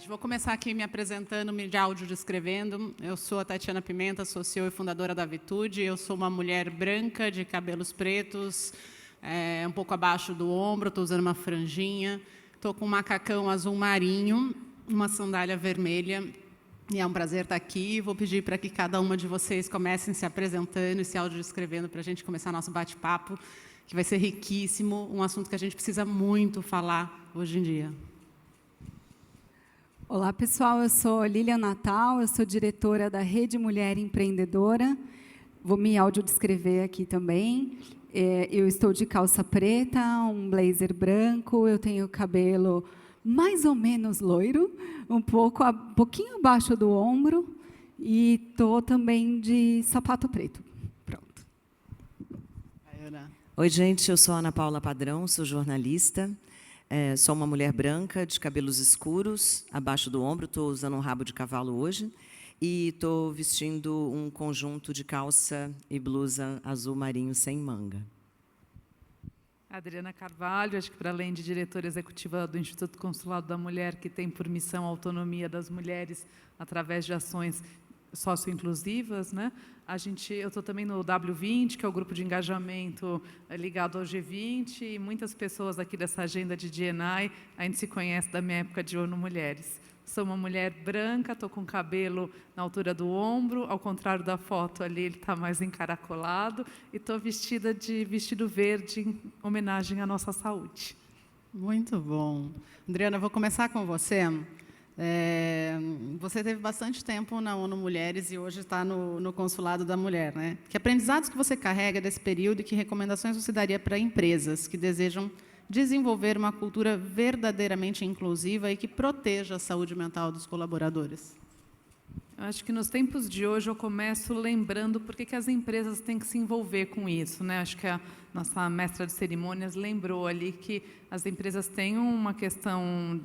Gente, vou começar aqui me apresentando, me de áudio descrevendo. Eu sou a Tatiana Pimenta, sou CEO e fundadora da Vitude. Eu sou uma mulher branca, de cabelos pretos, um pouco abaixo do ombro, estou usando uma franjinha. Estou com um macacão azul marinho, uma sandália vermelha. E é um prazer estar aqui. Vou pedir para que cada uma de vocês comecem se apresentando e se audiodescrevendo para a gente começar nosso bate-papo, que vai ser riquíssimo, um assunto que a gente precisa muito falar hoje em dia. Olá, pessoal. Eu sou Lilian Natal, eu sou diretora da Rede Mulher Empreendedora. Vou me audiodescrever aqui também. Eu estou de calça preta, um blazer branco, eu tenho cabelo mais ou menos loiro, um pouquinho abaixo do ombro, e estou também de sapato preto. Pronto. Oi, gente, eu sou Ana Paula Padrão, sou jornalista. Sou uma mulher branca, de cabelos escuros, abaixo do ombro. Estou usando um rabo de cavalo hoje. E estou vestindo um conjunto de calça e blusa azul marinho sem manga. Adriana Carvalho, acho que para além de diretora executiva do Instituto Consulado da Mulher, que tem por missão a autonomia das mulheres através de ações socioinclusivas, né? Eu estou também no W20, que é o grupo de engajamento ligado ao G20, e muitas pessoas aqui dessa agenda de D&I, a gente se conhece da minha época de ONU Mulheres. Sou uma mulher branca, estou com o cabelo na altura do ombro, ao contrário da foto ali, ele está mais encaracolado, e estou vestida de vestido verde em homenagem à nossa saúde. Muito bom. Adriana, vou começar com você. Você teve bastante tempo na ONU Mulheres e hoje está no Consulado da Mulher, né? Que aprendizados que você carrega desse período e que recomendações você daria para empresas que desejam desenvolver uma cultura verdadeiramente inclusiva e que proteja a saúde mental dos colaboradores? Eu acho que nos tempos de hoje eu começo lembrando por que as empresas têm que se envolver com isso, né? Acho que a nossa mestra de cerimônias lembrou ali que as empresas têm uma questão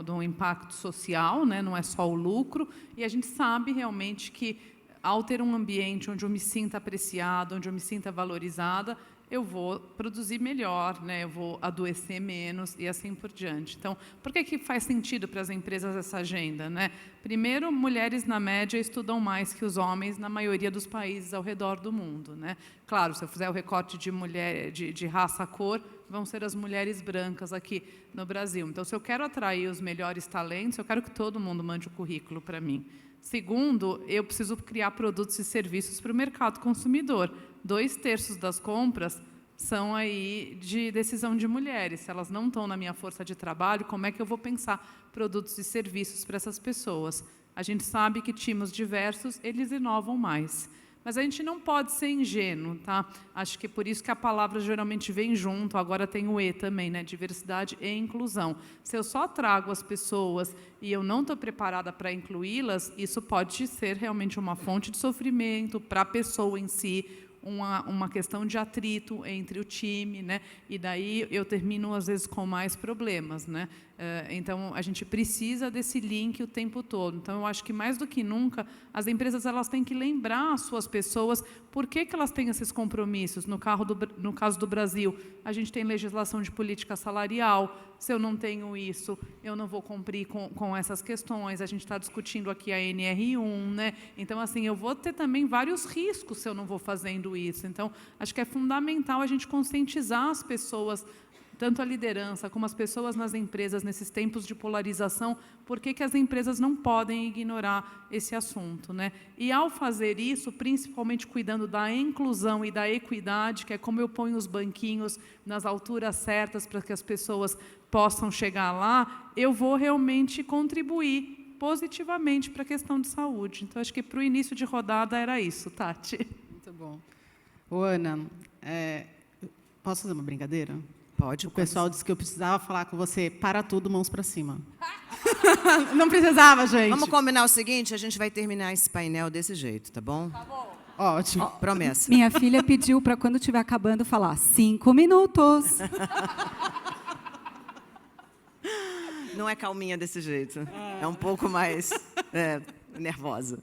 do impacto social, né? Não é só o lucro, e a gente sabe realmente que ao ter um ambiente onde eu me sinta apreciada, onde eu me sinta valorizada, eu vou produzir melhor, né? Eu vou adoecer menos e assim por diante. Então, por que faz sentido para as empresas essa agenda, né? Primeiro, mulheres, na média, estudam mais que os homens na maioria dos países ao redor do mundo, né? Claro, se eu fizer o recorte de raça, cor, vão ser as mulheres brancas aqui no Brasil. Então, se eu quero atrair os melhores talentos, eu quero que todo mundo mande o currículo para mim. Segundo, eu preciso criar produtos e serviços para o mercado consumidor. 2/3 das compras são aí de decisão de mulheres. Se elas não estão na minha força de trabalho, como é que eu vou pensar produtos e serviços para essas pessoas? A gente sabe que times diversos, eles inovam mais. Mas a gente não pode ser ingênuo, tá? Acho que é por isso que a palavra geralmente vem junto, agora tem o E também, né? Diversidade e inclusão. Se eu só trago as pessoas e eu não estou preparada para incluí-las, isso pode ser realmente uma fonte de sofrimento para a pessoa em si, uma questão de atrito entre o time, né? E daí eu termino, às vezes, com mais problemas, né? Então, a gente precisa desse link o tempo todo. Então, eu acho que, mais do que nunca, as empresas elas têm que lembrar as suas pessoas por que elas têm esses compromissos. No caso do Brasil, a gente tem legislação de política salarial. Se eu não tenho isso, eu não vou cumprir com essas questões. A gente está discutindo aqui a NR1, né? Então, assim, eu vou ter também vários riscos se eu não vou fazendo isso. Então, acho que é fundamental a gente conscientizar as pessoas, tanto a liderança como as pessoas nas empresas, nesses tempos de polarização, por que as empresas não podem ignorar esse assunto, né? E, ao fazer isso, principalmente cuidando da inclusão e da equidade, que é como eu ponho os banquinhos nas alturas certas para que as pessoas possam chegar lá, eu vou realmente contribuir positivamente para a questão de saúde. Então, acho que para o início de rodada era isso, Tati. Muito bom. Ô, Ana, posso fazer uma brincadeira? Pode. O pessoal disse que eu precisava falar com você. Para tudo, mãos para cima. Não precisava, gente. Vamos combinar o seguinte, a gente vai terminar esse painel desse jeito, tá bom? Tá bom. Ótimo. Promessa. Minha filha pediu para, quando estiver acabando, falar 5 minutos. Não é calminha desse jeito. É um pouco mais nervosa.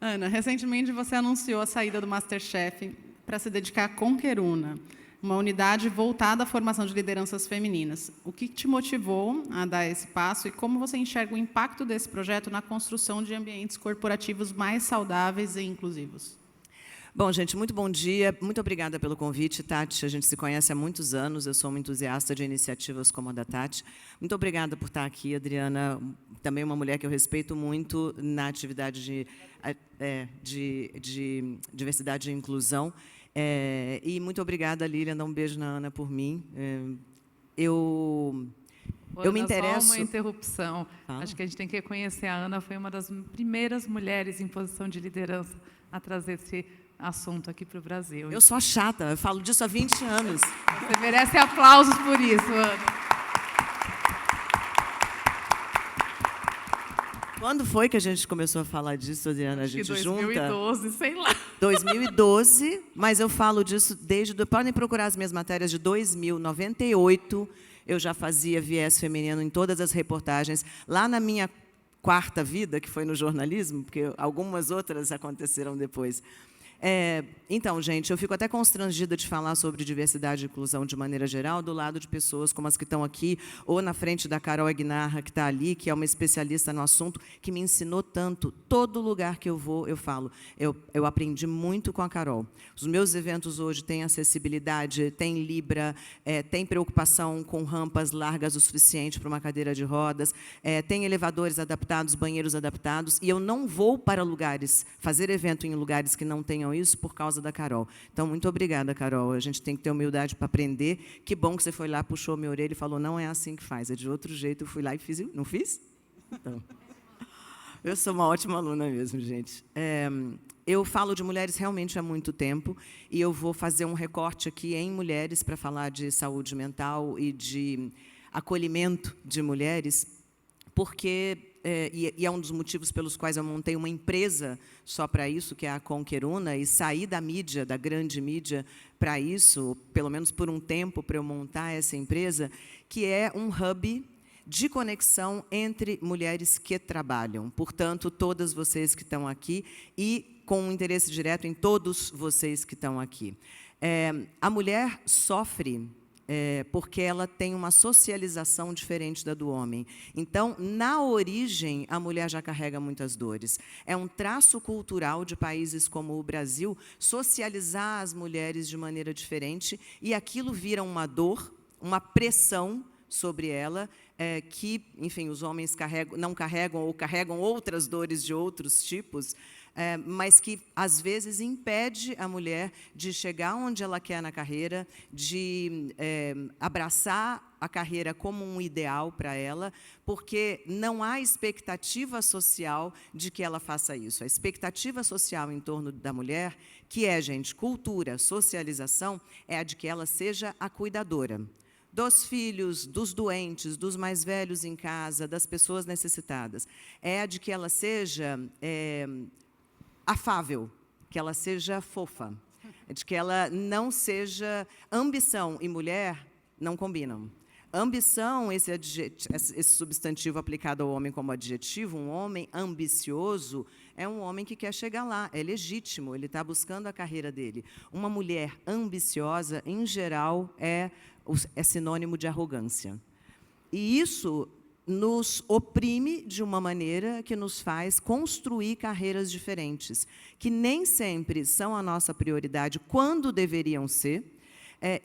Ana, recentemente você anunciou a saída do MasterChef para se dedicar à Conqueruna. uma unidade voltada à formação de lideranças femininas. O que te motivou a dar esse passo e como você enxerga o impacto desse projeto na construção de ambientes corporativos mais saudáveis e inclusivos? Bom, gente, muito bom dia. Muito obrigada pelo convite, Tati. A gente se conhece há muitos anos. Eu sou uma entusiasta de iniciativas como a da Tati. Muito obrigada por estar aqui, Adriana. Também uma mulher que eu respeito muito na atividade de diversidade e inclusão. E muito obrigada, Lilian. Dá um beijo na Ana por mim. Eu me interesso... Só uma interrupção. Acho que a gente tem que reconhecer a Ana foi uma das primeiras mulheres em posição de liderança a trazer esse assunto aqui para o Brasil. Eu sou chata, eu falo disso há 20 anos. Você merece aplausos por isso, Ana. Quando foi que a gente começou a falar disso, Adriana? A gente 2012, junta? sei lá. 2012, mas eu falo disso desde... Podem procurar as minhas matérias de 2098. Eu já fazia viés feminino em todas as reportagens. Lá na minha quarta vida, que foi no jornalismo, porque algumas outras aconteceram depois. Então, gente, eu fico até constrangida de falar sobre diversidade e inclusão de maneira geral, do lado de pessoas como as que estão aqui, ou na frente da Carol Aguinarra, que está ali, que é uma especialista no assunto, que me ensinou tanto. Todo lugar que eu vou, eu falo. Eu aprendi muito com a Carol. Os meus eventos hoje têm acessibilidade, têm Libra, tem preocupação com rampas largas o suficiente para uma cadeira de rodas, tem elevadores adaptados, banheiros adaptados, e eu não vou para lugares, fazer evento em lugares que não tenham isso por causa da Carol. Então, muito obrigada, Carol. A gente tem que ter humildade para aprender. Que bom que você foi lá, puxou minha orelha e falou, não é assim que faz, é de outro jeito. Eu fui lá e fiz. Não fiz? Então, eu sou uma ótima aluna mesmo, gente. Eu falo de mulheres realmente há muito tempo e eu vou fazer um recorte aqui em mulheres para falar de saúde mental e de acolhimento de mulheres, porque... E é um dos motivos pelos quais eu montei uma empresa só para isso, que é a Conqueruna, e saí da mídia, da grande mídia, para isso, pelo menos por um tempo, para eu montar essa empresa, que é um hub de conexão entre mulheres que trabalham. Portanto, todas vocês que estão aqui e com um interesse direto em todos vocês que estão aqui. A mulher sofre... porque ela tem uma socialização diferente da do homem. Então, na origem, a mulher já carrega muitas dores. É um traço cultural de países como o Brasil socializar as mulheres de maneira diferente e aquilo vira uma dor, uma pressão sobre ela, que, enfim, os homens não carregam ou carregam outras dores de outros tipos, mas que, às vezes, impede a mulher de chegar onde ela quer na carreira, de abraçar a carreira como um ideal para ela, porque não há expectativa social de que ela faça isso. A expectativa social em torno da mulher, que é, gente, cultura, socialização, é a de que ela seja a cuidadora dos filhos, dos doentes, dos mais velhos em casa, das pessoas necessitadas. É a de que ela seja... afável, que ela seja fofa, de que ela não seja... Ambição e mulher não combinam. Ambição, esse substantivo aplicado ao homem como adjetivo, um homem ambicioso, é um homem que quer chegar lá, é legítimo, ele está buscando a carreira dele. Uma mulher ambiciosa, em geral, é sinônimo de arrogância. E isso... nos oprime de uma maneira que nos faz construir carreiras diferentes, que nem sempre são a nossa prioridade quando deveriam ser,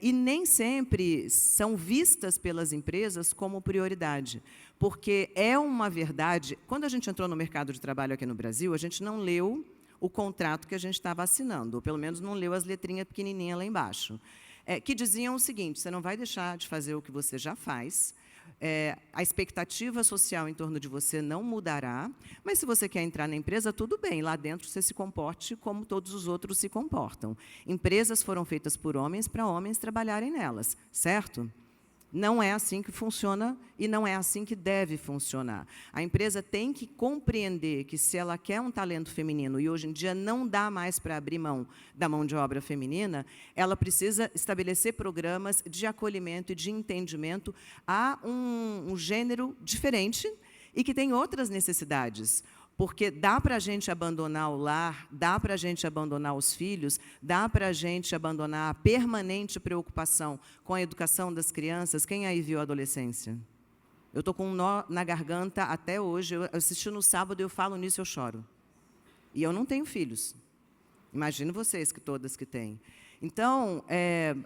e nem sempre são vistas pelas empresas como prioridade. Porque é uma verdade... Quando a gente entrou no mercado de trabalho aqui no Brasil, a gente não leu o contrato que a gente estava assinando, ou pelo menos não leu as letrinhas pequenininhas lá embaixo, que diziam o seguinte, você não vai deixar de fazer o que você já faz, a expectativa social em torno de você não mudará, mas se você quer entrar na empresa, tudo bem, lá dentro você se comporte como todos os outros se comportam. Empresas foram feitas por homens para homens trabalharem nelas, certo? Não é assim que funciona e não é assim que deve funcionar. A empresa tem que compreender que, se ela quer um talento feminino, e hoje em dia não dá mais para abrir mão da mão de obra feminina, ela precisa estabelecer programas de acolhimento e de entendimento a um gênero diferente e que tem outras necessidades. Porque dá para a gente abandonar o lar, dá para a gente abandonar os filhos, dá para a gente abandonar a permanente preocupação com a educação das crianças. Quem aí viu a adolescência? Eu estou com um nó na garganta até hoje. Eu assisti no sábado, eu falo nisso, eu choro. E eu não tenho filhos. Imagino vocês, todas que têm. Então,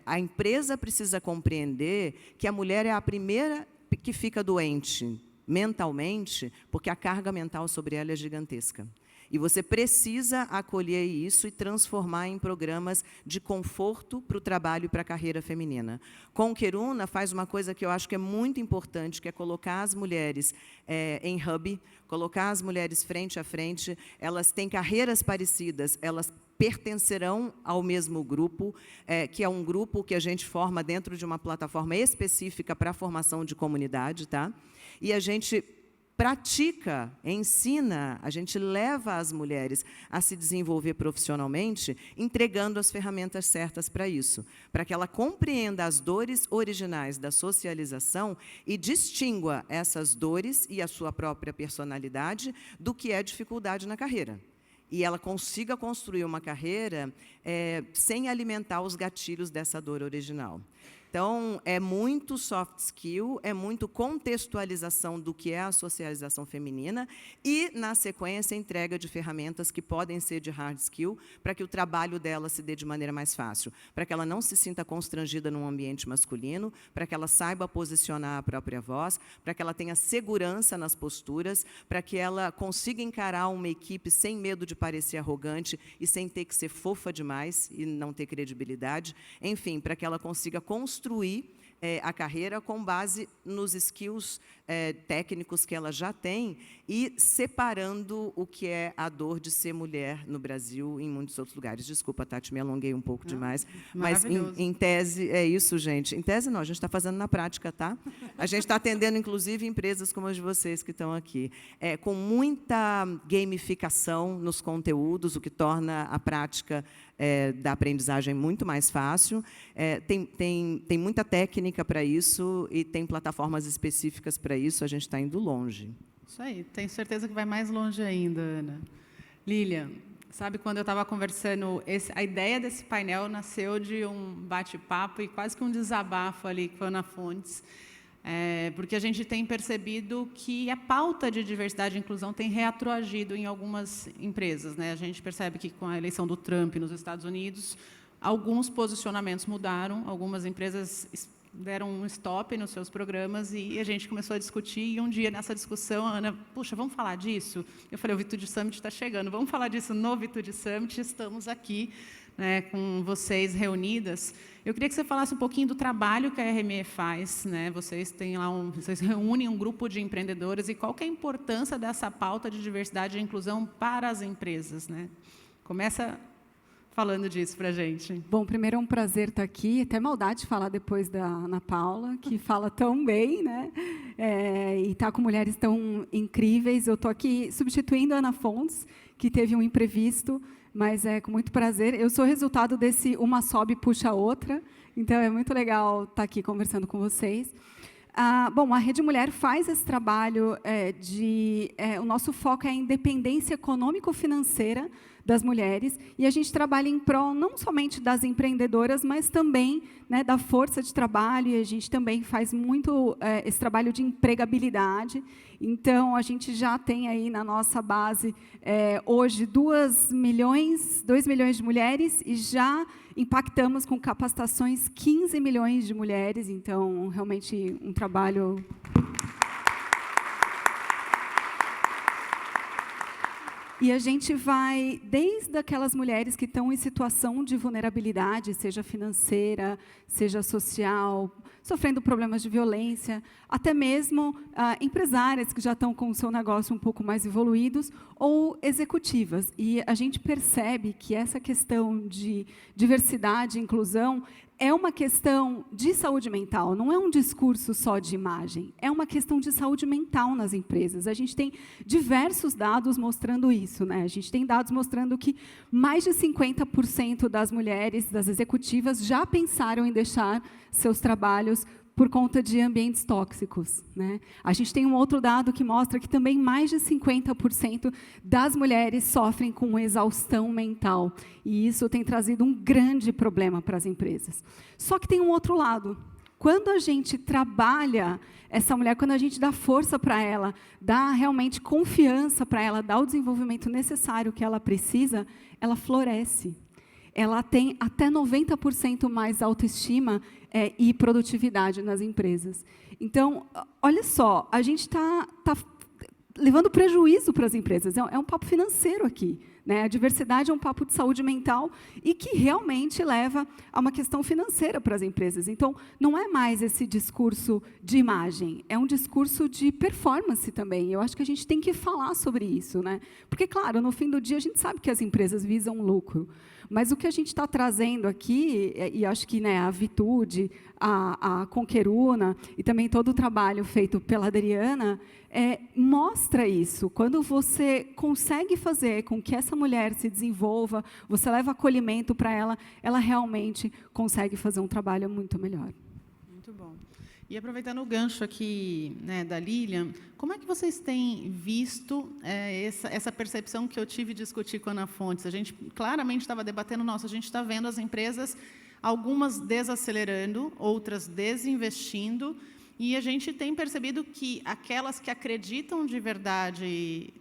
a empresa precisa compreender que a mulher é a primeira que fica doente mentalmente, porque a carga mental sobre ela é gigantesca. E você precisa acolher isso e transformar em programas de conforto para o trabalho e para a carreira feminina. Com Queruna faz uma coisa que eu acho que é muito importante, que é colocar as mulheres em hub, colocar as mulheres frente a frente. Elas têm carreiras parecidas, elas pertencerão ao mesmo grupo, que é um grupo que a gente forma dentro de uma plataforma específica para a formação de comunidade, tá? E a gente pratica, ensina, a gente leva as mulheres a se desenvolver profissionalmente, entregando as ferramentas certas para isso, para que ela compreenda as dores originais da socialização e distingua essas dores e a sua própria personalidade do que é dificuldade na carreira. E ela consiga construir uma carreira sem alimentar os gatilhos dessa dor original. Então, é muito soft skill, é muito contextualização do que é a socialização feminina e, na sequência, entrega de ferramentas que podem ser de hard skill para que o trabalho dela se dê de maneira mais fácil, para que ela não se sinta constrangida num ambiente masculino, para que ela saiba posicionar a própria voz, para que ela tenha segurança nas posturas, para que ela consiga encarar uma equipe sem medo de parecer arrogante e sem ter que ser fofa demais e não ter credibilidade, enfim, para que ela consiga construir a carreira com base nos skills técnicos que ela já tem e separando o que é a dor de ser mulher no Brasil e em muitos outros lugares. Desculpa, Tati, me alonguei um pouco demais. Mas, em tese, é isso, gente. Em tese, não, a gente está fazendo na prática, tá? A gente está atendendo, inclusive, empresas como as de vocês que estão aqui. Com muita gamificação nos conteúdos, o que torna a prática da aprendizagem muito mais fácil. Tem muita técnica para isso e tem plataformas específicas para isso. A gente está indo longe. Isso aí. Tenho certeza que vai mais longe ainda, Ana. Lilian, sabe, quando eu estava conversando, a ideia desse painel nasceu de um bate-papo e quase que um desabafo ali com a Ana Fontes, porque a gente tem percebido que a pauta de diversidade e inclusão tem retroagido em algumas empresas, né? A gente percebe que, com a eleição do Trump nos Estados Unidos, alguns posicionamentos mudaram, algumas empresas deram um stop nos seus programas e a gente começou a discutir. E um dia, nessa discussão, a Ana, puxa, vamos falar disso? Eu falei, o Vitude Summit está chegando, vamos falar disso no Vitude Summit, estamos aqui, né, com vocês reunidas. Eu queria que você falasse um pouquinho do trabalho que a RME faz, né? Vocês têm lá vocês reúnem um grupo de empreendedoras e qual que é a importância dessa pauta de diversidade e inclusão para as empresas, né? Começa falando disso para a gente. Bom, primeiro é um prazer estar aqui, até maldade de falar depois da Ana Paula, que fala tão bem, né? E está com mulheres tão incríveis. Eu estou aqui substituindo a Ana Fontes, que teve um imprevisto, mas é com muito prazer. Eu sou resultado desse uma sobe puxa a outra, então é muito legal estar aqui conversando com vocês. Bom, a Rede Mulher faz esse trabalho o nosso foco é a independência econômico-financeira das mulheres, e a gente trabalha em prol não somente das empreendedoras, mas também, né, da força de trabalho, e a gente também faz muito esse trabalho de empregabilidade. Então, a gente já tem aí na nossa base, hoje, 2 milhões de mulheres, e já impactamos com capacitações 15 milhões de mulheres, então, realmente, um trabalho... E a gente vai, desde aquelas mulheres que estão em situação de vulnerabilidade, seja financeira, seja social, sofrendo problemas de violência, até mesmo empresárias que já estão com o seu negócio um pouco mais evoluídos, ou executivas. E a gente percebe que essa questão de diversidade e inclusão é uma questão de saúde mental, não é um discurso só de imagem, é uma questão de saúde mental nas empresas. A gente tem diversos dados mostrando isso, né? A gente tem dados mostrando que mais de 50% das mulheres, das executivas, já pensaram em deixar seus trabalhos por conta de ambientes tóxicos, né? A gente tem um outro dado que mostra que também mais de 50% das mulheres sofrem com exaustão mental, e isso tem trazido um grande problema para as empresas. Só que tem um outro lado. Quando a gente trabalha essa mulher, quando a gente dá força para ela, dá realmente confiança para ela, dá o desenvolvimento necessário que ela precisa, ela floresce. Ela tem até 90% mais autoestima e produtividade nas empresas. Então, olha só, a gente está levando prejuízo para as empresas. É um papo financeiro aqui, né? A diversidade é um papo de saúde mental e que realmente leva a uma questão financeira para as empresas. Então, não é mais esse discurso de imagem, é um discurso de performance também. Eu acho que a gente tem que falar sobre isso, né? Porque, claro, no fim do dia, a gente sabe que as empresas visam lucro. Mas o que a gente está trazendo aqui, e acho que, né, a Vitude, a Conqueruna, e também todo o trabalho feito pela Adriana, mostra isso. Quando você consegue fazer com que essa mulher se desenvolva, você leva acolhimento para ela, ela realmente consegue fazer um trabalho muito melhor. Muito bom. E aproveitando o gancho aqui, né, da Lilian, como é que vocês têm visto essa percepção que eu tive de discutir com a Ana Fontes? A gente claramente estava debatendo, a gente está vendo as empresas, algumas desacelerando, outras desinvestindo, e a gente tem percebido que aquelas que acreditam de verdade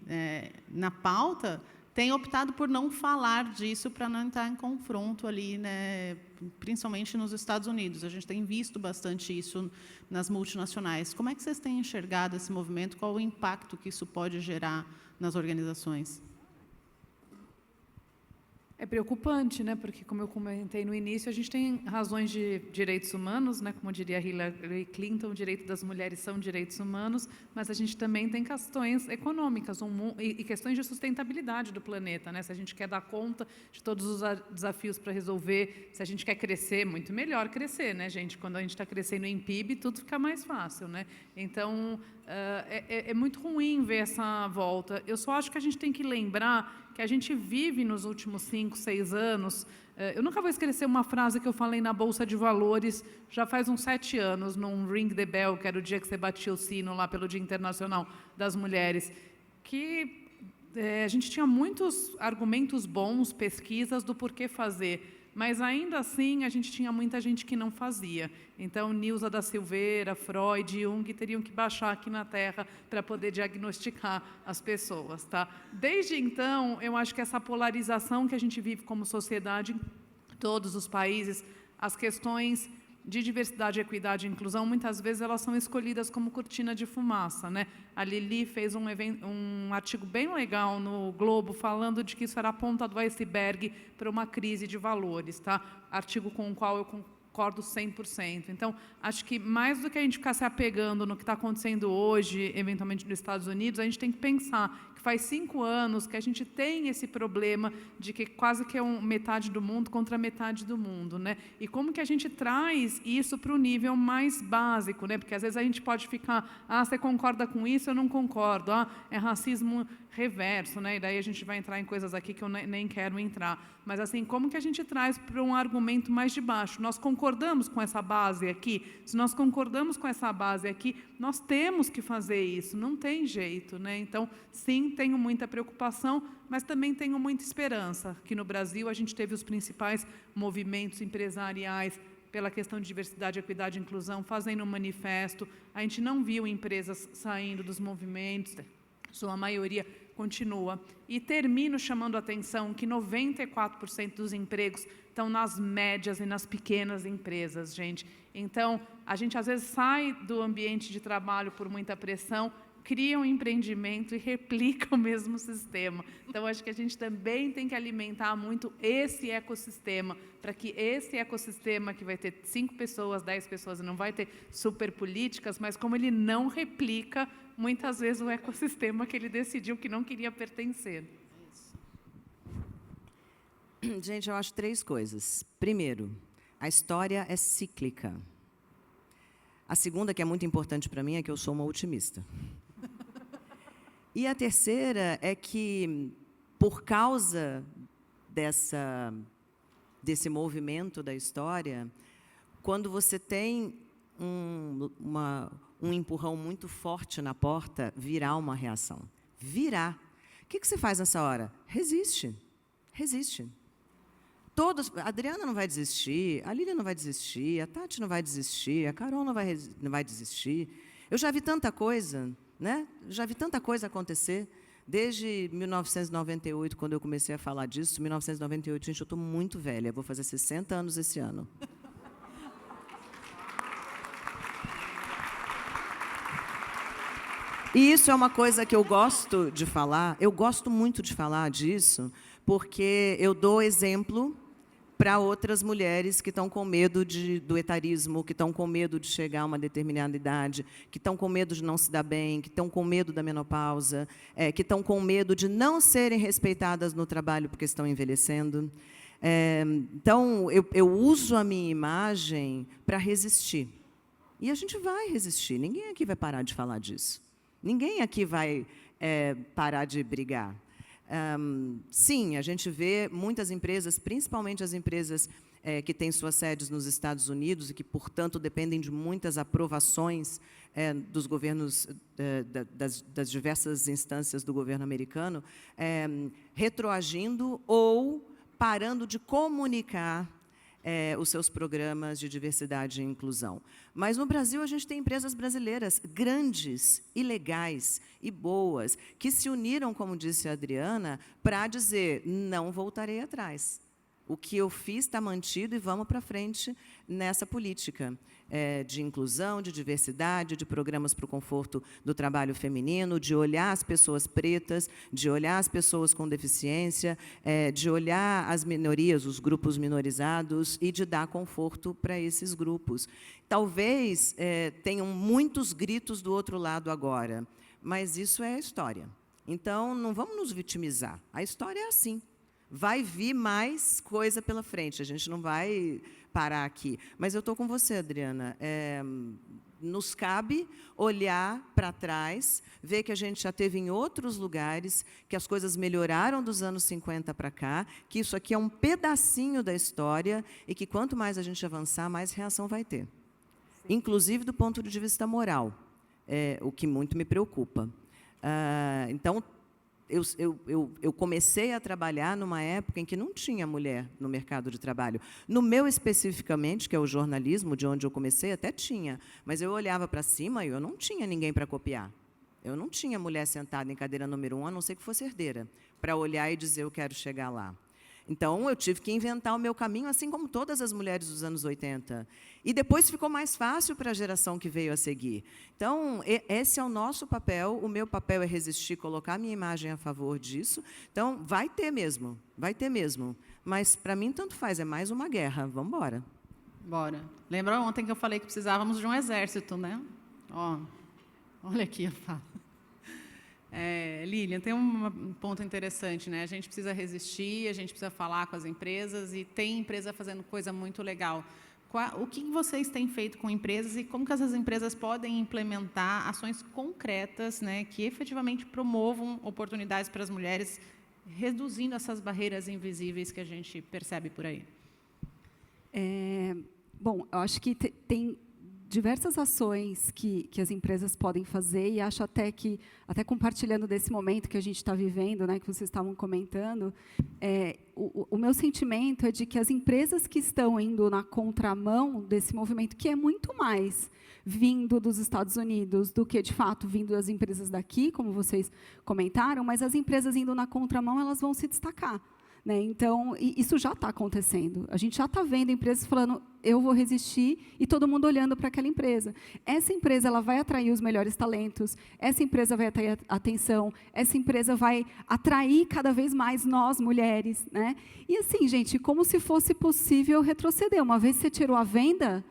na pauta têm optado por não falar disso para não entrar em confronto ali, né, principalmente nos Estados Unidos. A gente tem visto bastante isso nas multinacionais. Como é que vocês têm enxergado esse movimento? Qual o impacto que isso pode gerar nas organizações? É preocupante, né? Porque, como eu comentei no início, a gente tem razões de direitos humanos, né? Como diria Hillary Clinton, o direito das mulheres são direitos humanos, mas a gente também tem questões econômicas e questões de sustentabilidade do planeta, né? Se a gente quer dar conta de todos os desafios para resolver, se a gente quer crescer, muito melhor crescer, né, gente? Quando a gente está crescendo em PIB, tudo fica mais fácil, né? Então, é muito ruim ver essa volta. Eu só acho que a gente tem que lembrar que a gente vive nos últimos 5, 6 anos. Eu nunca vou esquecer uma frase que eu falei na Bolsa de Valores, já faz uns 7 anos, num Ring the Bell, que era o dia que você batia o sino lá pelo Dia Internacional das Mulheres, que a gente tinha muitos argumentos bons, pesquisas do porquê fazer, mas, ainda assim, a gente tinha muita gente que não fazia. Então, Nilza da Silveira, Freud e Jung teriam que baixar aqui na Terra para poder diagnosticar as pessoas. Tá? Desde então, eu acho que essa polarização que a gente vive como sociedade, em todos os países, as questões de diversidade, equidade e inclusão, muitas vezes elas são escolhidas como cortina de fumaça, né? A Lili fez um artigo bem legal no Globo falando de que isso era a ponta do iceberg para uma crise de valores, tá? Artigo com o qual eu concordo 100%. Então, acho que mais do que a gente ficar se apegando no que está acontecendo hoje, eventualmente nos Estados Unidos, a gente tem que pensar que faz 5 anos que a gente tem esse problema de que quase que é metade do mundo contra metade do mundo, né? E como que a gente traz isso para o nível mais básico, né? Porque às vezes a gente pode ficar, você concorda com isso, eu não concordo, é racismo reverso, né? E daí a gente vai entrar em coisas aqui que eu nem quero entrar. Mas, assim, como que a gente traz para um argumento mais de baixo? Nós concordamos com essa base aqui? Se nós concordamos com essa base aqui, nós temos que fazer isso, não tem jeito, né? Então, sim, tenho muita preocupação, mas também tenho muita esperança. Aqui no Brasil, a gente teve os principais movimentos empresariais pela questão de diversidade, equidade e inclusão, fazendo um manifesto. A gente não viu empresas saindo dos movimentos, sua maioria continua. E termino chamando a atenção que 94% dos empregos estão nas médias e nas pequenas empresas, gente. Então, a gente às vezes sai do ambiente de trabalho por muita pressão, cria um empreendimento e replica o mesmo sistema. Então, acho que a gente também tem que alimentar muito esse ecossistema, para que esse ecossistema, que vai ter 5 pessoas, 10 pessoas, não vai ter super políticas, mas como ele não replica, muitas vezes, o ecossistema que ele decidiu que não queria pertencer. Gente, eu acho 3 coisas. Primeiro, a história é cíclica. A segunda, que é muito importante para mim, é que eu sou uma otimista. E a terceira é que, por causa desse movimento da história, quando você tem um empurrão muito forte na porta virar uma reação. Virar. O que você faz nessa hora? Resiste. Resiste. A Adriana não vai desistir, a Lília não vai desistir, a Tati não vai desistir, a Carol não vai desistir. Eu já vi tanta coisa, né? Já vi tanta coisa acontecer. Desde 1998, quando eu comecei a falar disso, 1998, gente, eu estou muito velha, vou fazer 60 anos esse ano. E isso é uma coisa que eu gosto de falar, eu gosto muito de falar disso, porque eu dou exemplo para outras mulheres que estão com medo do etarismo, que estão com medo de chegar a uma determinada idade, que estão com medo de não se dar bem, que estão com medo da menopausa, que estão com medo de não serem respeitadas no trabalho porque estão envelhecendo. Então, eu uso a minha imagem para resistir. E a gente vai resistir. Ninguém aqui vai parar de falar disso. Ninguém aqui vai parar de brigar. Sim, a gente vê muitas empresas, principalmente as empresas que têm suas sedes nos Estados Unidos e que, portanto, dependem de muitas aprovações dos governos, das diversas instâncias do governo americano, retroagindo ou parando de comunicar os seus programas de diversidade e inclusão. Mas, no Brasil, a gente tem empresas brasileiras grandes, e legais e boas, que se uniram, como disse a Adriana, para dizer, não voltarei atrás. O que eu fiz está mantido e vamos para frente nessa política de inclusão, de diversidade, de programas para o conforto do trabalho feminino, de olhar as pessoas pretas, de olhar as pessoas com deficiência, de olhar as minorias, os grupos minorizados e de dar conforto para esses grupos. Talvez tenham muitos gritos do outro lado agora, mas isso é a história. Então, não vamos nos vitimizar. A história é assim. Vai vir mais coisa pela frente, a gente não vai parar aqui. Mas eu estou com você, Adriana. Nos cabe olhar para trás, ver que a gente já teve em outros lugares, que as coisas melhoraram dos anos 50 para cá, que isso aqui é um pedacinho da história e que, quanto mais a gente avançar, mais reação vai ter. Inclusive do ponto de vista moral, o que muito me preocupa. Então, eu comecei a trabalhar numa época em que não tinha mulher no mercado de trabalho. No meu, especificamente, que é o jornalismo, de onde eu comecei, até tinha. Mas eu olhava para cima e eu não tinha ninguém para copiar. Eu não tinha mulher sentada em cadeira número 1, a não ser que fosse herdeira, para olhar e dizer, eu quero chegar lá. Então, eu tive que inventar o meu caminho, assim como todas as mulheres dos anos 80. E depois ficou mais fácil para a geração que veio a seguir. Então, esse é o nosso papel. O meu papel é resistir, colocar a minha imagem a favor disso. Então, vai ter mesmo. Mas, para mim, tanto faz. É mais uma guerra. Vamos embora. Bora. Lembra ontem que eu falei que precisávamos de um exército, né? Olha aqui, eu falo. Lilian, tem um ponto interessante, né? A gente precisa resistir, a gente precisa falar com as empresas e tem empresa fazendo coisa muito legal. O que vocês têm feito com empresas e como que essas empresas podem implementar ações concretas, né, que efetivamente promovam oportunidades para as mulheres, reduzindo essas barreiras invisíveis que a gente percebe por aí? Bom, eu acho que tem diversas ações que as empresas podem fazer e acho até que, compartilhando desse momento que a gente está vivendo, né, que vocês estavam comentando, o meu sentimento é de que as empresas que estão indo na contramão desse movimento, que é muito mais vindo dos Estados Unidos do que, de fato, vindo das empresas daqui, como vocês comentaram, mas as empresas indo na contramão, elas vão se destacar. Né? Então, isso já está acontecendo. A gente já está vendo empresas falando, eu vou resistir, e todo mundo olhando para aquela empresa. Essa empresa ela vai atrair os melhores talentos, essa empresa vai atrair atenção, essa empresa vai atrair cada vez mais nós, mulheres. Né? E assim, gente, como se fosse possível retroceder. Uma vez que você tirou a venda,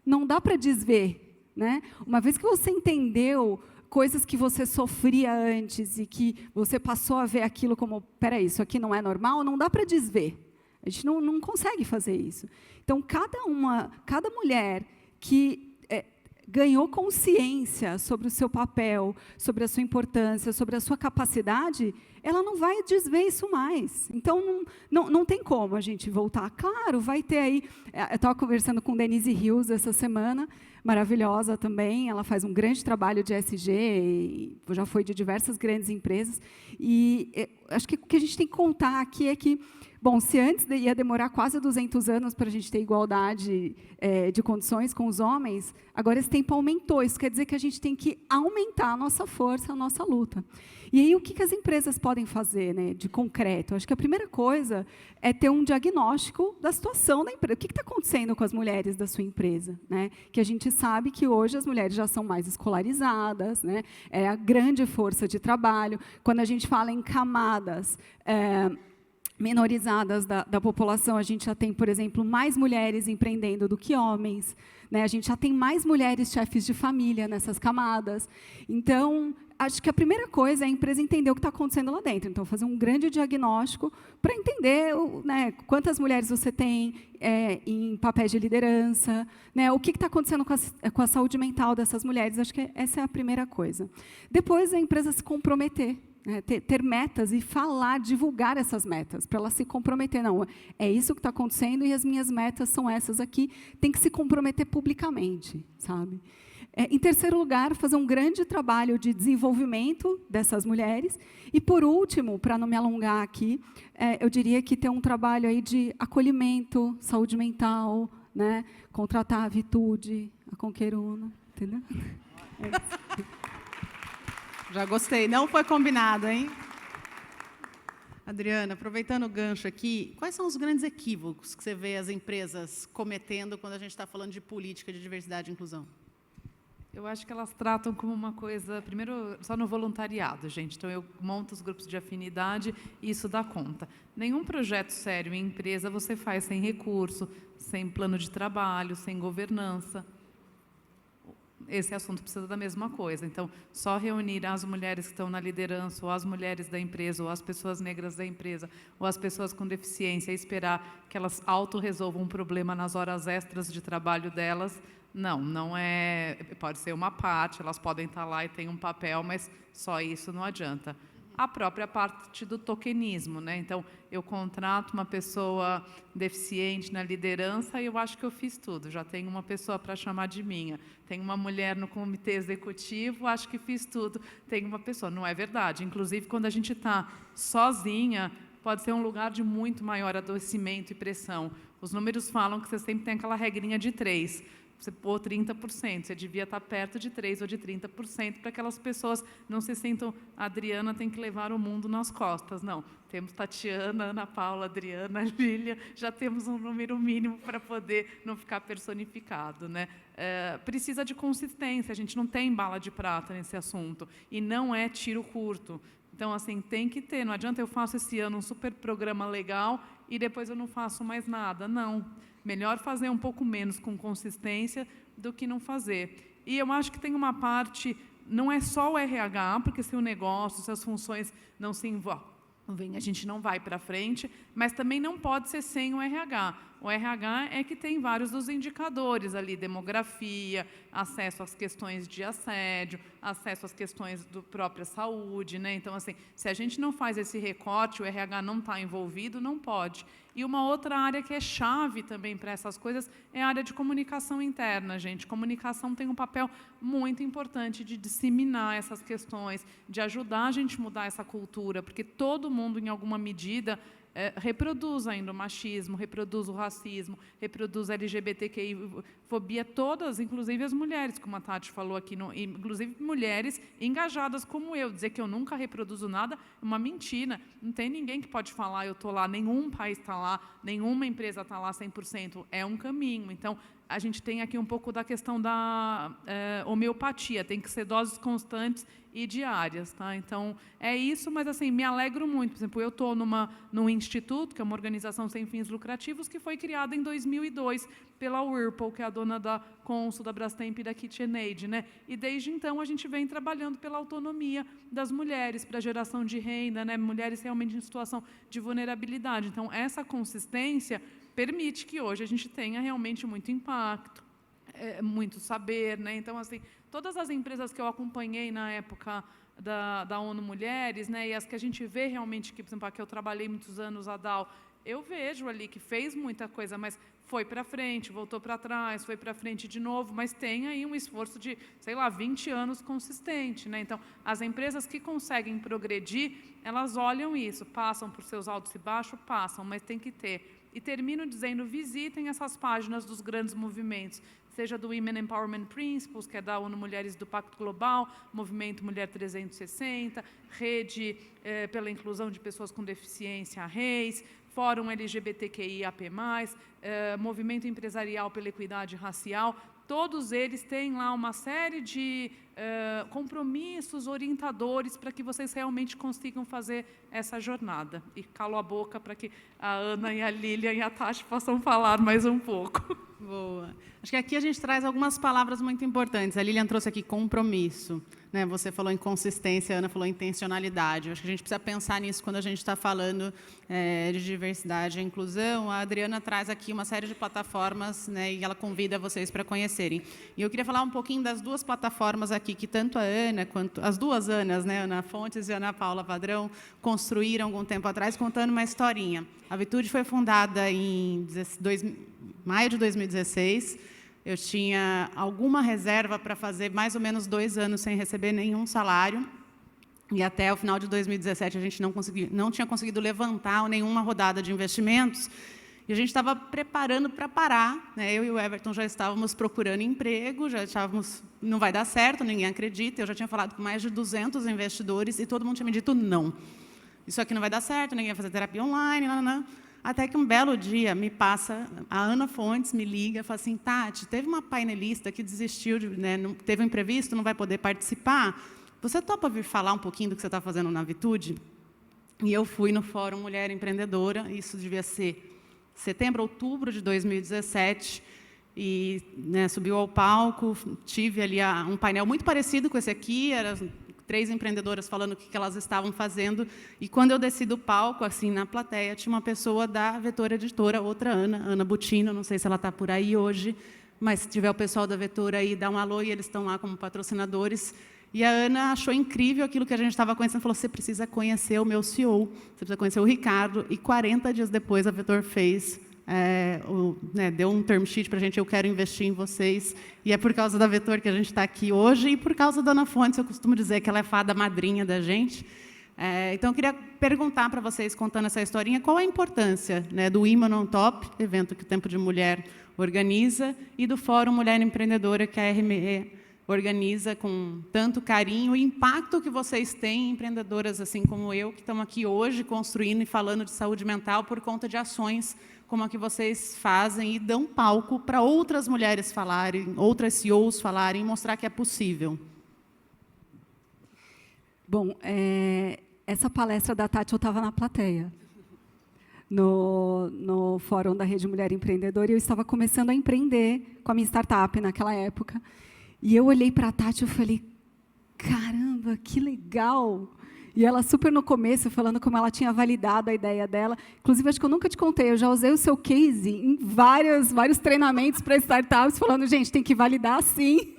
não dá para desver. Né? Uma vez que você entendeu coisas que você sofria antes e que você passou a ver aquilo como, peraí, isso aqui não é normal, não dá para desver. A gente não consegue fazer isso. Então, cada mulher que ganhou consciência sobre o seu papel, sobre a sua importância, sobre a sua capacidade, ela não vai desver isso mais. Então, não tem como a gente voltar. Claro, vai ter aí... Eu estava conversando com Denise Rios essa semana, maravilhosa também, ela faz um grande trabalho de ESG, e já foi de diversas grandes empresas, e acho que o que a gente tem que contar aqui é que, bom, se antes ia demorar quase 200 anos para a gente ter igualdade de condições com os homens, agora esse tempo aumentou. Isso quer dizer que a gente tem que aumentar a nossa força, a nossa luta. E aí, o que as empresas podem fazer, né, de concreto? Acho que a primeira coisa é ter um diagnóstico da situação da empresa. O que está acontecendo com as mulheres da sua empresa? Né? Que a gente sabe que hoje as mulheres já são mais escolarizadas, né? É a grande força de trabalho. Quando a gente fala em camadas... minorizadas da população, a gente já tem, por exemplo, mais mulheres empreendendo do que homens, né? A gente já tem mais mulheres chefes de família nessas camadas. Então, acho que a primeira coisa é a empresa entender o que está acontecendo lá dentro. Então, fazer um grande diagnóstico para entender, né, quantas mulheres você tem em papéis de liderança, né, o que está acontecendo com a saúde mental dessas mulheres. Acho que essa é a primeira coisa. Depois, a empresa se comprometer. Ter metas e falar, divulgar essas metas, para ela se comprometer. Não, é isso que está acontecendo e as minhas metas são essas aqui. Tem que se comprometer publicamente, sabe? Em terceiro lugar, fazer um grande trabalho de desenvolvimento dessas mulheres. E, por último, para não me alongar aqui, eu diria que ter um trabalho aí de acolhimento, saúde mental, né? Contratar a Vitude, a Conqueruno, entendeu? É isso. Já gostei. Não foi combinado, hein? Adriana, aproveitando o gancho aqui, quais são os grandes equívocos que você vê as empresas cometendo quando a gente está falando de política de diversidade e inclusão? Eu acho que elas tratam como uma coisa, primeiro, só no voluntariado, gente. Então, eu monto os grupos de afinidade e isso dá conta. Nenhum projeto sério em empresa você faz sem recurso, sem plano de trabalho, sem governança. Esse assunto precisa da mesma coisa. Então, só reunir as mulheres que estão na liderança, ou as mulheres da empresa, ou as pessoas negras da empresa, ou as pessoas com deficiência, e esperar que elas autorresolvam um problema nas horas extras de trabalho delas, não é... Pode ser uma parte, elas podem estar lá e têm um papel, mas só isso não adianta. A própria parte do tokenismo, né? Então, eu contrato uma pessoa deficiente na liderança e eu acho que eu fiz tudo. Já tenho uma pessoa para chamar de minha. Tenho uma mulher no comitê executivo, acho que fiz tudo. Tenho uma pessoa. Não é verdade. Inclusive, quando a gente está sozinha, pode ser um lugar de muito maior adoecimento e pressão. Os números falam que você sempre tem aquela regrinha de 3. Você pôr 30%, você devia estar perto de 3% ou de 30% para que aquelas pessoas não se sintam, a Adriana tem que levar o mundo nas costas. Não, temos Tatiana, Ana Paula, Adriana, Lília, já temos um número mínimo para poder não ficar personificado, né? Precisa de consistência, a gente não tem bala de prata nesse assunto, e não é tiro curto. Então, assim, tem que ter, não adianta eu faço esse ano um super programa legal e depois eu não faço mais nada, não. Melhor fazer um pouco menos com consistência do que não fazer. E eu acho que tem uma parte, não é só o RH, porque se o negócio, se as funções não se envolvem, a gente não vai para frente, mas também não pode ser sem o RH. O RH é que tem vários dos indicadores ali, demografia, acesso às questões de assédio, acesso às questões da própria saúde, né? Então, assim, se a gente não faz esse recorte, o RH não está envolvido, não pode. E uma outra área que é chave também para essas coisas é a área de comunicação interna, gente. Comunicação tem um papel muito importante de disseminar essas questões, de ajudar a gente a mudar essa cultura, porque todo mundo, em alguma medida, reproduz ainda o machismo, reproduz o racismo, reproduz a LGBTQI-fobia, todas, inclusive as mulheres, como a Tati falou aqui, inclusive mulheres engajadas como eu. Dizer que eu nunca reproduzo nada é uma mentira. Não tem ninguém que pode falar, eu estou lá, nenhum país está lá, nenhuma empresa está lá 100%. É um caminho. Então, a gente tem aqui um pouco da questão da homeopatia, tem que ser doses constantes e diárias, tá? Então, é isso, mas assim, me alegro muito. Por exemplo, eu estou num instituto, que é uma organização sem fins lucrativos, que foi criada em 2002 pela Whirlpool, que é a dona da Consul, da Brastemp e da KitchenAid, né? E desde então a gente vem trabalhando pela autonomia das mulheres, para a geração de renda, né? Mulheres realmente em situação de vulnerabilidade. Então, essa consistência permite que hoje a gente tenha realmente muito impacto. muito saber, né? Então, assim, todas as empresas que eu acompanhei na época da ONU Mulheres, né, e as que a gente vê realmente, que, por exemplo, que eu trabalhei muitos anos, a DAO, eu vejo ali que fez muita coisa, mas foi para frente, voltou para trás, foi para frente de novo, mas tem aí um esforço de, sei lá, 20 anos consistente, né? Então, as empresas que conseguem progredir, elas olham isso, passam por seus altos e baixos, passam, mas tem que ter. E termino dizendo, visitem essas páginas dos grandes movimentos, seja do Women Empowerment Principles, que é da ONU Mulheres do Pacto Global, Movimento Mulher 360, Rede pela Inclusão de Pessoas com Deficiência, a REIS, Fórum LGBTQIAP+, Movimento Empresarial pela Equidade Racial, todos eles têm lá uma série de compromissos orientadores para que vocês realmente consigam fazer essa jornada. E calo a boca para que a Ana e a Lilian e a Tati possam falar mais um pouco. Boa. Acho que aqui a gente traz algumas palavras muito importantes. A Lilian trouxe aqui compromisso, né? Você falou em consistência, a Ana falou em intencionalidade. Acho que a gente precisa pensar nisso quando a gente está falando de diversidade e inclusão. A Adriana traz aqui uma série de plataformas, né, e ela convida vocês para conhecerem. E eu queria falar um pouquinho das duas plataformas aqui, que tanto a Ana quanto as duas Anas, né, Ana Fontes e Ana Paula Padrão, construíram algum tempo atrás, contando uma historinha. A Vitude foi fundada em maio de 2016, eu tinha alguma reserva para fazer mais ou menos 2 anos sem receber nenhum salário, e até o final de 2017 a gente não tinha conseguido levantar nenhuma rodada de investimentos, e a gente estava preparando para parar, né? Eu e o Everton já estávamos procurando emprego, já estávamos, não vai dar certo, ninguém acredita, eu já tinha falado com mais de 200 investidores, e todo mundo tinha me dito não. Isso aqui não vai dar certo, ninguém vai fazer terapia online, não. Até que um belo dia me passa, a Ana Fontes me liga e fala assim, Tati, teve uma painelista que desistiu, né, teve um imprevisto, não vai poder participar. Você topa vir falar um pouquinho do que você está fazendo na Vitude? E eu fui no Fórum Mulher Empreendedora, isso devia ser setembro, outubro de 2017, e, né, subiu ao palco, tive ali um painel muito parecido com esse aqui, era 3 empreendedoras falando o que elas estavam fazendo, e quando eu desci do palco, assim, na plateia, tinha uma pessoa da Vetor Editora, outra Ana Butino, não sei se ela está por aí hoje, mas se tiver o pessoal da Vetor aí, dá um alô, e eles estão lá como patrocinadores. E a Ana achou incrível aquilo que a gente estava conhecendo, falou, você precisa conhecer o meu CEO, você precisa conhecer o Ricardo, e 40 dias depois a Vetor fez, deu um term sheet para a gente, eu quero investir em vocês, e é por causa da Vetor que a gente está aqui hoje, e por causa da Ana Fontes, eu costumo dizer que ela é fada madrinha da gente. Então, eu queria perguntar para vocês, contando essa historinha, qual a importância, né, do Women on Top, evento que o Tempo de Mulher organiza, e do Fórum Mulher Empreendedora, que a RME organiza com tanto carinho, o impacto que vocês têm, empreendedoras assim como eu, que estão aqui hoje construindo e falando de saúde mental por conta de ações como a que vocês fazem e dão palco para outras mulheres falarem, outras CEOs falarem, mostrar que é possível. Bom, essa palestra da Tati, eu estava na plateia, no Fórum da Rede Mulher Empreendedora, e eu estava começando a empreender com a minha startup naquela época. E eu olhei para a Tati e falei, caramba, que legal! E ela super no começo, falando como ela tinha validado a ideia dela. Inclusive, acho que eu nunca te contei, eu já usei o seu case em vários treinamentos para startups, falando, gente, tem que validar sim.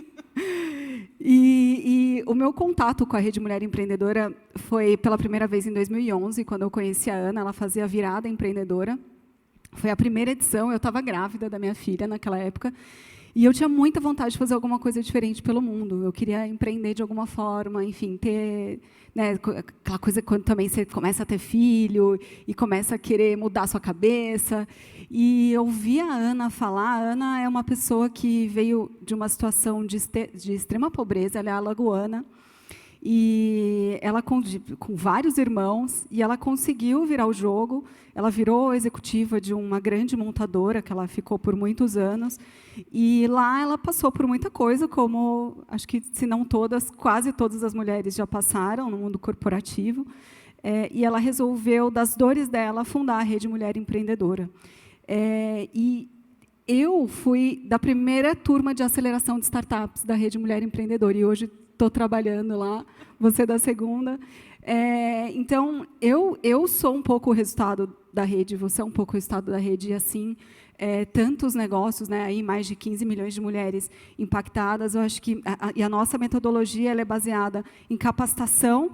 E o meu contato com a Rede Mulher Empreendedora foi pela primeira vez em 2011, quando eu conheci a Ana, ela fazia a Virada Empreendedora. Foi a primeira edição, eu estava grávida da minha filha naquela época, e eu tinha muita vontade de fazer alguma coisa diferente pelo mundo. Eu queria empreender de alguma forma, enfim, ter, né, aquela coisa quando também você começa a ter filho e começa a querer mudar a sua cabeça. E eu vi a Ana falar. A Ana é uma pessoa que veio de uma situação de extrema pobreza, ela é alagoana, e ela com vários irmãos, e ela conseguiu virar o jogo. Ela virou executiva de uma grande montadora, que ela ficou por muitos anos, e lá ela passou por muita coisa, como, acho que, se não todas, quase todas as mulheres já passaram no mundo corporativo, e ela resolveu, das dores dela, fundar a Rede Mulher Empreendedora. E eu fui da primeira turma de aceleração de startups da Rede Mulher Empreendedora, e hoje estou trabalhando lá, você da segunda. Então, eu sou um pouco o resultado da rede, você é um pouco o resultado da rede, e assim, tantos negócios, né, aí mais de 15 milhões de mulheres impactadas. Eu acho que e a nossa metodologia ela é baseada em capacitação,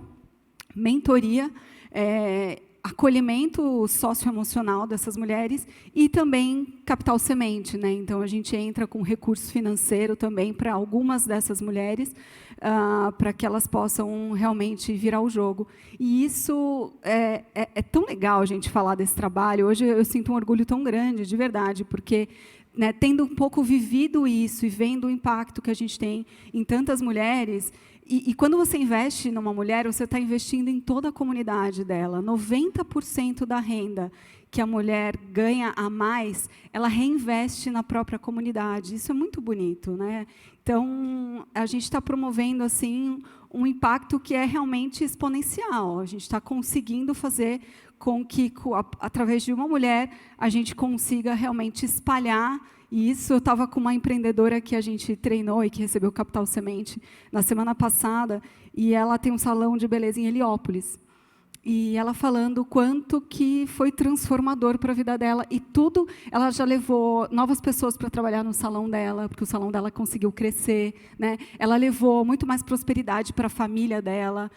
mentoria, acolhimento socioemocional dessas mulheres e também capital semente, né? Então a gente entra com recurso financeiro também para algumas dessas mulheres, para que elas possam realmente virar o jogo. E isso é tão legal a gente falar desse trabalho. Hoje eu sinto um orgulho tão grande, de verdade, porque, né, tendo um pouco vivido isso e vendo o impacto que a gente tem em tantas mulheres. E quando você investe numa mulher, você está investindo em toda a comunidade dela. 90% da renda que a mulher ganha a mais, ela reinveste na própria comunidade. Isso é muito bonito, né? Então, a gente está promovendo assim um impacto que é realmente exponencial. A gente está conseguindo fazer com que, através de uma mulher, a gente consiga realmente espalhar. E isso, eu estava com uma empreendedora que a gente treinou e que recebeu Capital Semente na semana passada, e ela tem um salão de beleza em Heliópolis. E ela falando o quanto que foi transformador para a vida dela. E tudo, ela já levou novas pessoas para trabalhar no salão dela, porque o salão dela conseguiu crescer, né? Ela levou muito mais prosperidade para a família dela.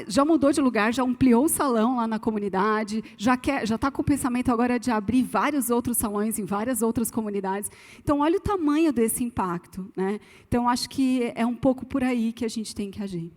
Já mudou de lugar, já ampliou o salão lá na comunidade, já está com o pensamento agora de abrir vários outros salões em várias outras comunidades. Então, olha o tamanho desse impacto, né? Então, acho que é um pouco por aí que a gente tem que agir.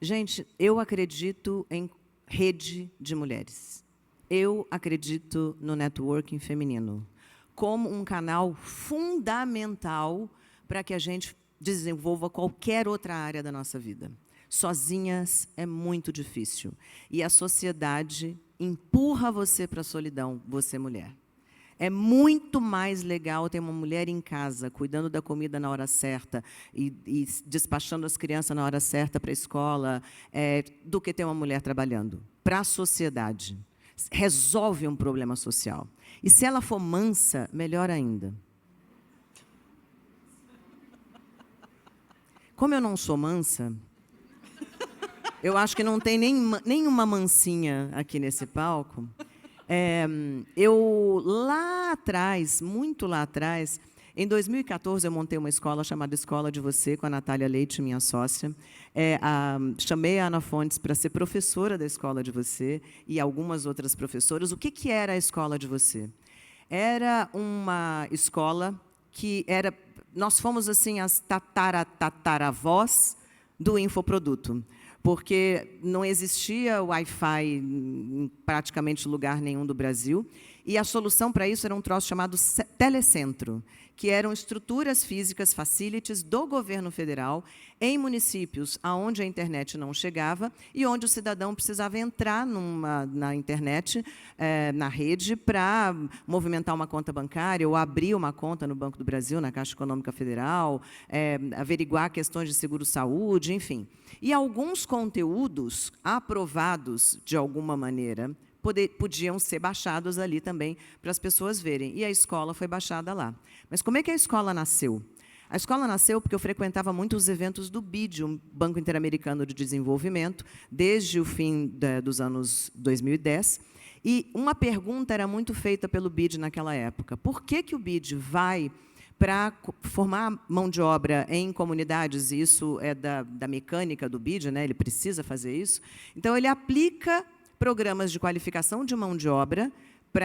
Gente, eu acredito em rede de mulheres. Eu acredito no networking feminino como um canal fundamental para que a gente desenvolva qualquer outra área da nossa vida. Sozinhas é muito difícil. E a sociedade empurra você para a solidão, você mulher. É muito mais legal ter uma mulher em casa, cuidando da comida na hora certa e despachando as crianças na hora certa para a escola, do que ter uma mulher trabalhando. Para a sociedade. Resolve um problema social. E se ela for mansa, melhor ainda. Como eu não sou mansa, eu acho que não tem nenhuma mansinha aqui nesse palco. Eu, lá atrás, muito lá atrás, em 2014, eu montei uma escola chamada Escola de Você, com a Natália Leite, minha sócia. Chamei a Ana Fontes para ser professora da Escola de Você e algumas outras professoras. O que era a Escola de Você? Era uma escola que era... Nós fomos assim as tataravós do infoproduto, porque não existia Wi-Fi em praticamente lugar nenhum do Brasil, e a solução para isso era um troço chamado telecentro, que eram estruturas físicas, facilities do governo federal, em municípios onde a internet não chegava e onde o cidadão precisava entrar na internet, na rede, para movimentar uma conta bancária ou abrir uma conta no Banco do Brasil, na Caixa Econômica Federal, averiguar questões de seguro-saúde, enfim. E alguns conteúdos aprovados de alguma maneira podiam ser baixados ali também para as pessoas verem. E a escola foi baixada lá. Mas como é que a escola nasceu? A escola nasceu porque eu frequentava muito os eventos do BID, o Banco Interamericano de Desenvolvimento, desde o fim dos anos 2010. E uma pergunta era muito feita pelo BID naquela época. Por que o BID vai para formar mão de obra em comunidades? Isso é da mecânica do BID, né? Ele precisa fazer isso. Então, ele aplica programas de qualificação de mão de obra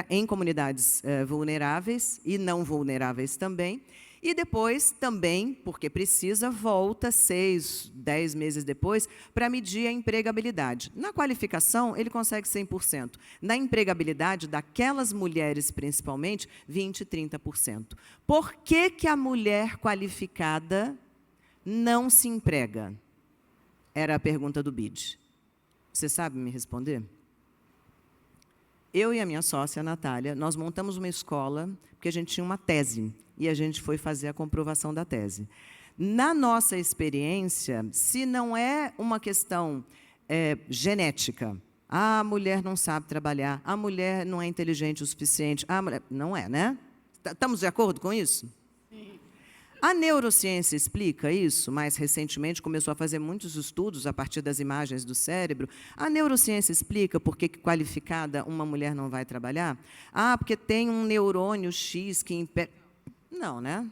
em comunidades vulneráveis e não vulneráveis também. E depois, também, porque precisa, volta 6, 10 meses depois para medir a empregabilidade. Na qualificação, ele consegue 100%. Na empregabilidade, daquelas mulheres, principalmente, 20%, 30%. Por que a mulher qualificada não se emprega? Era a pergunta do BID. Você sabe me responder? Eu e a minha sócia, a Natália, nós montamos uma escola porque a gente tinha uma tese e a gente foi fazer a comprovação da tese. Na nossa experiência, se não é uma questão genética, a mulher não sabe trabalhar, a mulher não é inteligente o suficiente, não é, né? Estamos de acordo com isso? Sim. A neurociência explica isso. Mais recentemente, começou a fazer muitos estudos a partir das imagens do cérebro. A neurociência explica por que qualificada uma mulher não vai trabalhar? Ah, porque tem um neurônio X que impede... Não, né?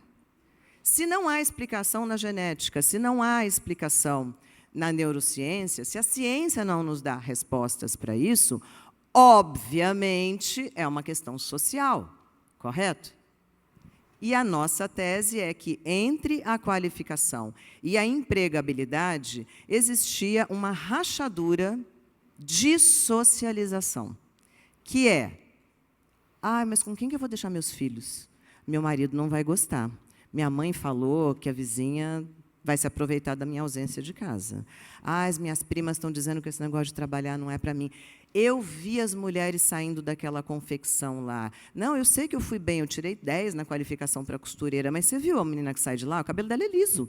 Se não há explicação na genética, se não há explicação na neurociência, se a ciência não nos dá respostas para isso, obviamente é uma questão social, correto? E a nossa tese é que, entre a qualificação e a empregabilidade, existia uma rachadura de socialização, que é, mas com quem que eu vou deixar meus filhos? Meu marido não vai gostar. Minha mãe falou que a vizinha vai se aproveitar da minha ausência de casa. As minhas primas estão dizendo que esse negócio de trabalhar não é para mim. Eu vi as mulheres saindo daquela confecção lá. Não, eu sei que eu fui bem, eu tirei 10 na qualificação para costureira, mas você viu a menina que sai de lá? O cabelo dela é liso.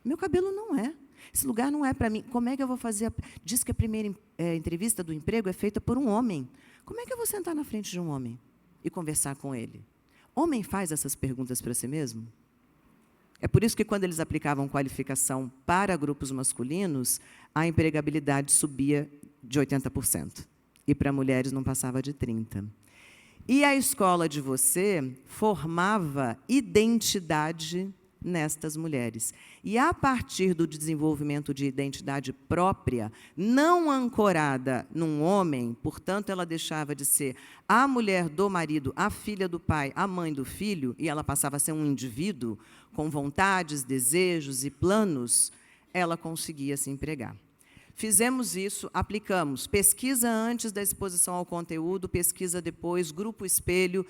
Meu cabelo não é. Esse lugar não é para mim. Como é que eu vou fazer? Diz que a primeira entrevista do emprego é feita por um homem. Como é que eu vou sentar na frente de um homem e conversar com ele? Homem faz essas perguntas para si mesmo? É por isso que, quando eles aplicavam qualificação para grupos masculinos, a empregabilidade subia de 80%. E para mulheres não passava de 30%. E a escola de você formava identidade nestas mulheres. E, a partir do desenvolvimento de identidade própria, não ancorada num homem, portanto, ela deixava de ser a mulher do marido, a filha do pai, a mãe do filho, e ela passava a ser um indivíduo com vontades, desejos e planos, ela conseguia se empregar. Fizemos isso, aplicamos pesquisa antes da exposição ao conteúdo, pesquisa depois, grupo espelho,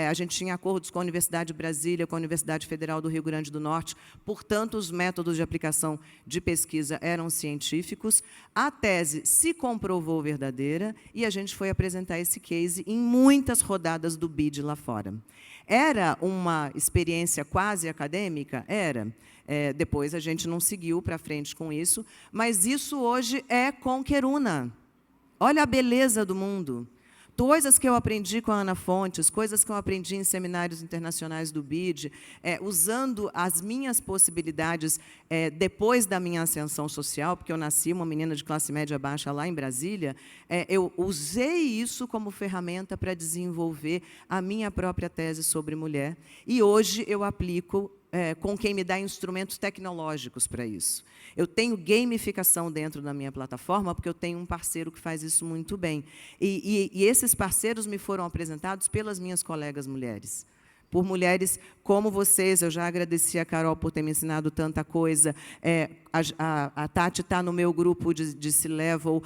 a gente tinha acordos com a Universidade de Brasília, com a Universidade Federal do Rio Grande do Norte, portanto, os métodos de aplicação de pesquisa eram científicos, a tese se comprovou verdadeira e a gente foi apresentar esse case em muitas rodadas do BID lá fora. Era uma experiência quase acadêmica? Era. Depois a gente não seguiu para frente com isso, mas isso hoje é Conqueruna. Olha a beleza do mundo. Coisas que eu aprendi com a Ana Fontes, coisas que eu aprendi em seminários internacionais do BID, usando as minhas possibilidades depois da minha ascensão social, porque eu nasci uma menina de classe média baixa lá em Brasília, eu usei isso como ferramenta para desenvolver a minha própria tese sobre mulher, e hoje eu aplico com quem me dá instrumentos tecnológicos para isso. Eu tenho gamificação dentro da minha plataforma, porque eu tenho um parceiro que faz isso muito bem. E esses parceiros me foram apresentados pelas minhas colegas mulheres. Por mulheres como vocês, eu já agradeci a Carol por ter me ensinado tanta coisa, a Tati está no meu grupo de C-Level,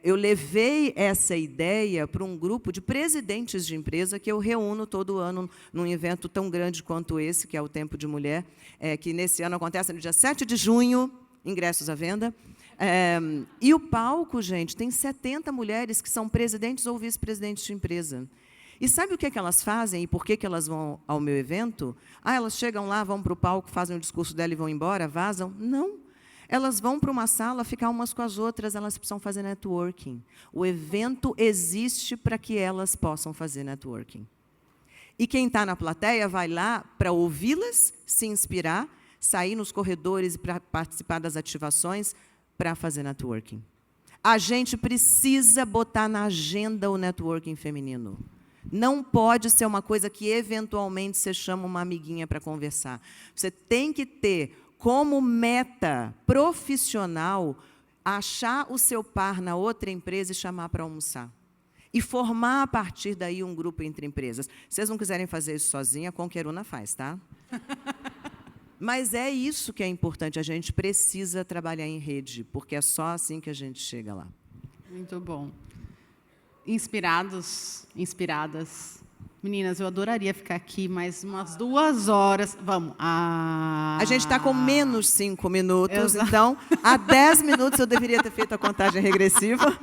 eu levei essa ideia para um grupo de presidentes de empresa que eu reúno todo ano num evento tão grande quanto esse, que é o Tempo de Mulher, que nesse ano acontece no dia 7 de junho, ingressos à venda. E o palco, gente, tem 70 mulheres que são presidentes ou vice-presidentes de empresa. E sabe o que elas fazem e por que elas vão ao meu evento? Elas chegam lá, vão para o palco, fazem o discurso dela e vão embora, vazam? Não. Elas vão para uma sala, ficar umas com as outras, elas precisam fazer networking. O evento existe para que elas possam fazer networking. E quem está na plateia vai lá para ouvi-las, se inspirar, sair nos corredores para participar das ativações, para fazer networking. A gente precisa botar na agenda o networking feminino. Não pode ser uma coisa que, eventualmente, você chama uma amiguinha para conversar. Você tem que ter, como meta profissional, achar o seu par na outra empresa e chamar para almoçar. E formar, a partir daí, um grupo entre empresas. Se vocês não quiserem fazer isso sozinha, a Conqueruna faz, tá? Mas é isso que é importante. A gente precisa trabalhar em rede, porque é só assim que a gente chega lá. Muito bom. Inspirados, inspiradas. Meninas, eu adoraria ficar aqui mais umas 2 horas. Vamos. A gente está com menos 5 minutos, Exato. Então, há 10 minutos eu deveria ter feito a contagem regressiva.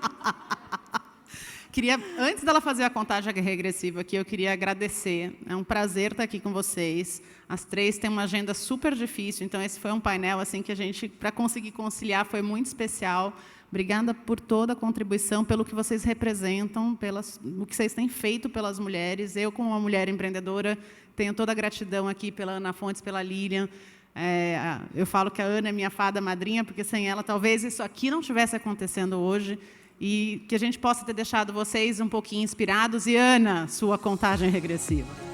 Antes dela fazer a contagem regressiva aqui, eu queria agradecer. É um prazer estar aqui com vocês. As três têm uma agenda super difícil, então esse foi um painel assim que a gente, para conseguir conciliar, foi muito especial. Obrigada por toda a contribuição, pelo que vocês representam, o que vocês têm feito pelas mulheres. Eu, como uma mulher empreendedora, tenho toda a gratidão aqui pela Ana Fontes, pela Lilian. Eu falo que a Ana é minha fada madrinha, porque sem ela talvez isso aqui não estivesse acontecendo hoje, e que a gente possa ter deixado vocês um pouquinho inspirados. E, Ana, sua contagem regressiva.